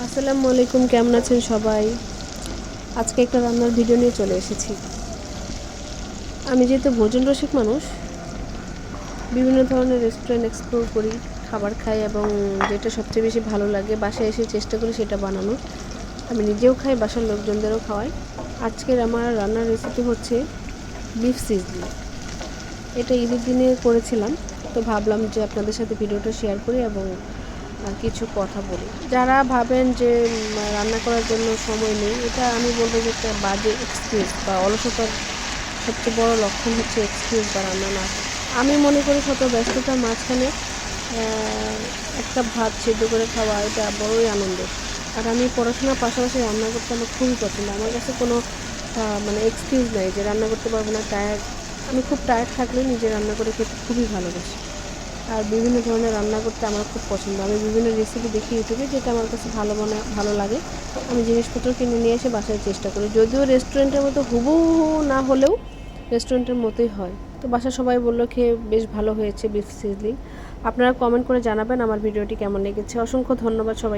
আসসালামু আলাইকুম, কেমন আছেন সবাই? আজকে একটা রান্নার ভিডিও নিয়ে চলে এসেছি। আমি যেহেতু ভোজন রসিক মানুষ, বিভিন্ন ধরনের রেস্টুরেন্ট এক্সপ্লোর করি, খাবার খাই এবং যেটা সবচেয়ে বেশি ভালো লাগে বাসায় এসে চেষ্টা করি সেটা বানানোর। আমি নিজেও খাই, বাসার লোকজনদেরও খাওয়াই। আজকের আমার রান্নার রেসিপি হচ্ছে বিফ সিজলি। এটা ঈদের দিনে করেছিলাম, তো ভাবলাম যে আপনাদের সাথে ভিডিওটা শেয়ার করি এবং কিছু কথা বলি। যারা ভাবেন যে রান্না করার জন্য সময় নেই, এটা আমি বলবো যে একটা বাজে এক্সকিউজ বা অলসতার সবচেয়ে বড় লক্ষণ হচ্ছে এক্সকিউজ বা রান্না না করা। আমি মনে করি শত ব্যস্ততার মাঝখানে একটা ভাত সেদ্ধ করে খাওয়া এটা বড়ই আনন্দের। আর আমি পড়াশোনার পাশাপাশি রান্না করতে আমার খুবই পছন্দ। আমার কাছে কোনো মানে এক্সকিউজ নাই যে রান্না করতে পারবো না, টায়ার্ড। আমি খুব টায়ার্ড থাকলে নিজে রান্না করে খেতে খুবই ভালোবাসি। আর বিভিন্ন ধরনের রান্না করতে আমার খুব পছন্দ। আমি বিভিন্ন রেসিপি দেখি ইউটিউবে, যেটা আমার কাছে ভালো লাগে। আমি জিনিসপত্র কিনে নিয়ে এসে বাসায় চেষ্টা করি, যদিও রেস্টুরেন্টের মতো হুবহু না হলেও রেস্টুরেন্টের মতোই হয়। তো বাসায় সবাই বললো খেয়ে বেশ ভালো হয়েছে বিফ সিজলিং। আপনারা কমেন্ট করে জানাবেন আমার ভিডিওটি কেমন লেগেছে। অসংখ্য ধন্যবাদ সবাই।